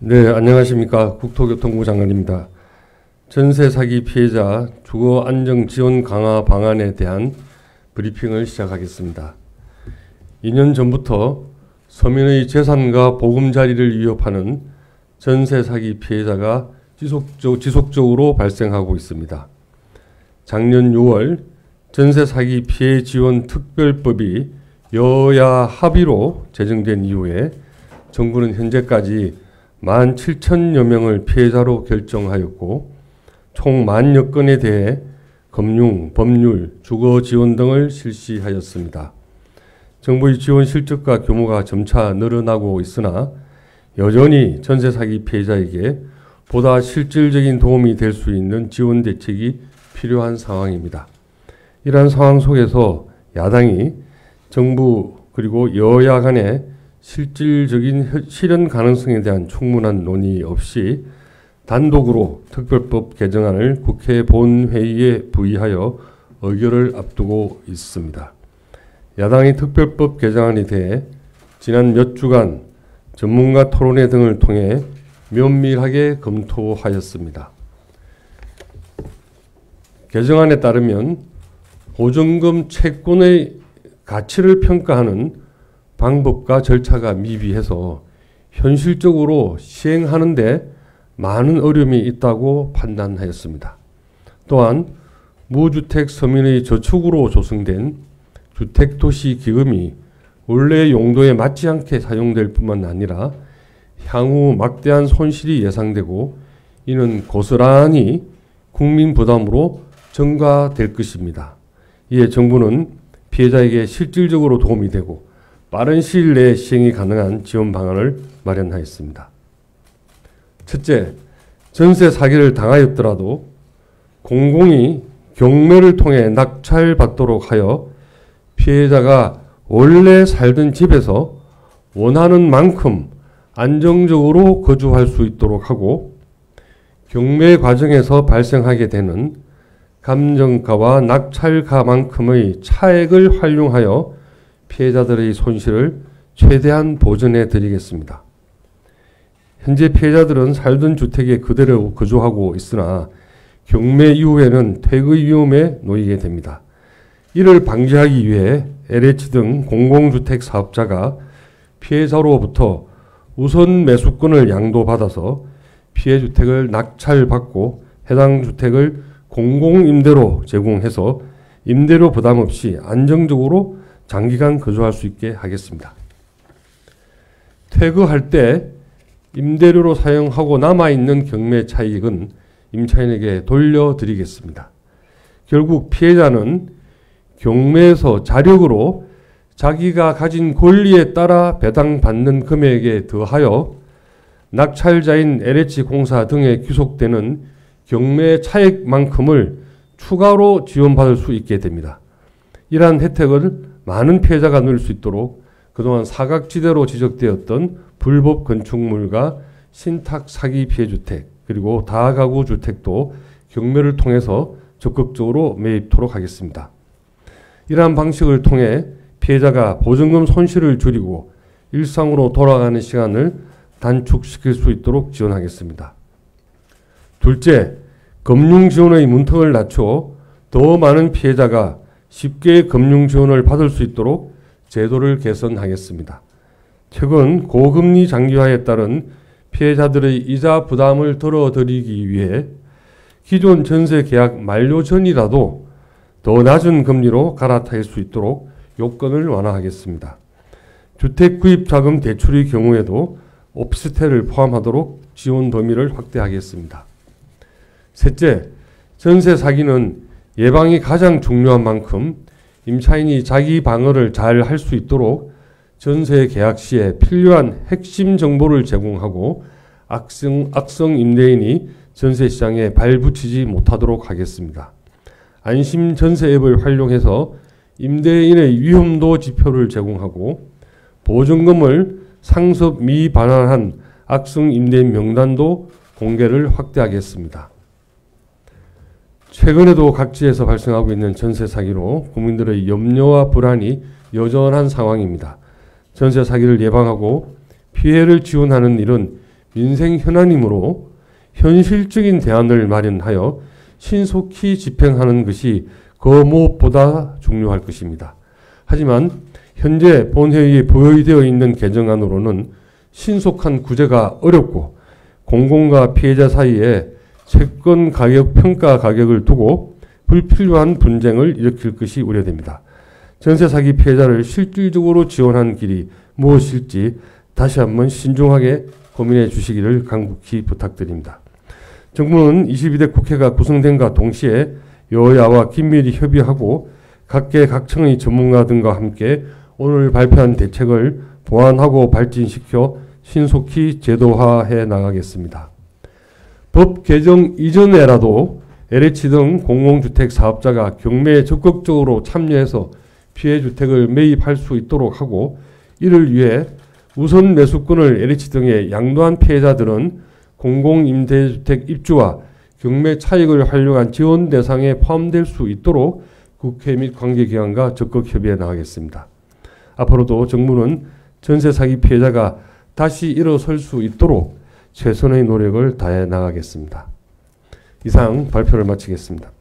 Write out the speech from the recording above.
네, 안녕하십니까. 국토교통부 장관입니다. 전세 사기 피해자 주거 안정 지원 강화 방안에 대한 브리핑을 시작하겠습니다. 2년 전부터 서민의 재산과 보금자리를 위협하는 전세 사기 피해자가 지속적으로 발생하고 있습니다. 작년 6월 전세 사기 피해 지원 특별법이 여야 합의로 제정된 이후에 정부는 현재까지 17,000여 명을 피해자로 결정하였고 총 10,000여 건에 대해 금융, 법률, 주거 지원 등을 실시하였습니다. 정부의 지원 실적과 규모가 점차 늘어나고 있으나 여전히 전세 사기 피해자에게 보다 실질적인 도움이 될 수 있는 지원 대책이 필요한 상황입니다. 이러한 상황 속에서 야당이 정부 그리고 여야 간의 실질적인 실현 가능성에 대한 충분한 논의 없이 단독으로 특별법 개정안을 국회 본회의에 부의하여 의결을 앞두고 있습니다. 야당이 특별법 개정안에 대해 지난 몇 주간 전문가 토론회 등을 통해 면밀하게 검토하였습니다. 개정안에 따르면 보증금 채권의 가치를 평가하는 방법과 절차가 미비해서 현실적으로 시행하는데 많은 어려움이 있다고 판단하였습니다. 또한 무주택 서민의 저축으로 조성된 주택도시기금이 원래 용도에 맞지 않게 사용될 뿐만 아니라 향후 막대한 손실이 예상되고 이는 고스란히 국민 부담으로 증가될 것입니다. 이에 정부는 피해자에게 실질적으로 도움이 되고 빠른 시일 내에 시행이 가능한 지원 방안을 마련하였습니다. 첫째, 전세 사기를 당하였더라도 공공이 경매를 통해 낙찰받도록 하여 피해자가 원래 살던 집에서 원하는 만큼 안정적으로 거주할 수 있도록 하고 경매 과정에서 발생하게 되는 감정가와 낙찰가만큼의 차액을 활용하여 피해자들의 손실을 최대한 보전해 드리겠습니다. 현재 피해자들은 살던 주택에 그대로 거주하고 있으나 경매 이후에는 퇴거 위험에 놓이게 됩니다. 이를 방지하기 위해 LH 등 공공주택 사업자가 피해자로부터 우선 매수권을 양도받아서 피해 주택을 낙찰받고 해당 주택을 공공임대로 제공해서 임대료 부담 없이 안정적으로 장기간 거주할 수 있게 하겠습니다. 퇴거할 때 임대료로 사용하고 남아있는 경매 차익은 임차인에게 돌려드리겠습니다. 결국 피해자는 경매에서 자력으로 자기가 가진 권리에 따라 배당받는 금액에 더하여 낙찰자인 LH공사 등에 귀속되는 경매 차익만큼을 추가로 지원받을 수 있게 됩니다. 이러한 혜택을 많은 피해자가 누릴 수 있도록 그동안 사각지대로 지적되었던 불법 건축물과 신탁 사기 피해 주택 그리고 다가구 주택도 경매를 통해서 적극적으로 매입토록 하겠습니다. 이러한 방식을 통해 피해자가 보증금 손실을 줄이고 일상으로 돌아가는 시간을 단축시킬 수 있도록 지원하겠습니다. 둘째, 금융지원의 문턱을 낮춰 더 많은 피해자가 쉽게 금융지원을 받을 수 있도록 제도를 개선하겠습니다. 최근 고금리 장기화에 따른 피해자들의 이자 부담을 덜어드리기 위해 기존 전세 계약 만료 전이라도 더 낮은 금리로 갈아탈 수 있도록 요건을 완화하겠습니다. 주택구입자금 대출의 경우에도 오피스텔을 포함하도록 지원 범위를 확대하겠습니다. 셋째, 전세 사기는 예방이 가장 중요한 만큼 임차인이 자기 방어를 잘 할 수 있도록 전세 계약 시에 필요한 핵심 정보를 제공하고 악성 임대인이 전세 시장에 발붙이지 못하도록 하겠습니다. 안심 전세 앱을 활용해서 임대인의 위험도 지표를 제공하고 보증금을 상습 미반환한 악성 임대인 명단도 공개를 확대하겠습니다. 최근에도 각지에서 발생하고 있는 전세 사기로 국민들의 염려와 불안이 여전한 상황입니다. 전세 사기를 예방하고 피해를 지원하는 일은 민생 현안이므로 현실적인 대안을 마련하여 신속히 집행하는 것이 그 무엇보다 중요할 것입니다. 하지만 현재 본회의에 보여되어 있는 개정안으로는 신속한 구제가 어렵고 공공과 피해자 사이에 채권 가격 평가 가격을 두고 불필요한 분쟁을 일으킬 것이 우려됩니다. 전세 사기 피해자를 실질적으로 지원하는 길이 무엇일지 다시 한번 신중하게 고민해 주시기를 간곡히 부탁드립니다. 정부는 22대 국회가 구성된과 동시에 여야와 긴밀히 협의하고 각계 각청의 전문가 등과 함께 오늘 발표한 대책을 보완하고 발전시켜 신속히 제도화해 나가겠습니다. 법 개정 이전에라도 LH 등 공공주택 사업자가 경매에 적극적으로 참여해서 피해주택을 매입할 수 있도록 하고, 이를 위해 우선 매수권을 LH 등에 양도한 피해자들은 공공임대주택 입주와 경매 차익을 활용한 지원 대상에 포함될 수 있도록 국회 및 관계기관과 적극 협의해 나가겠습니다. 앞으로도 정부는 전세 사기 피해자가 다시 일어설 수 있도록 최선의 노력을 다해 나가겠습니다. 이상 발표를 마치겠습니다.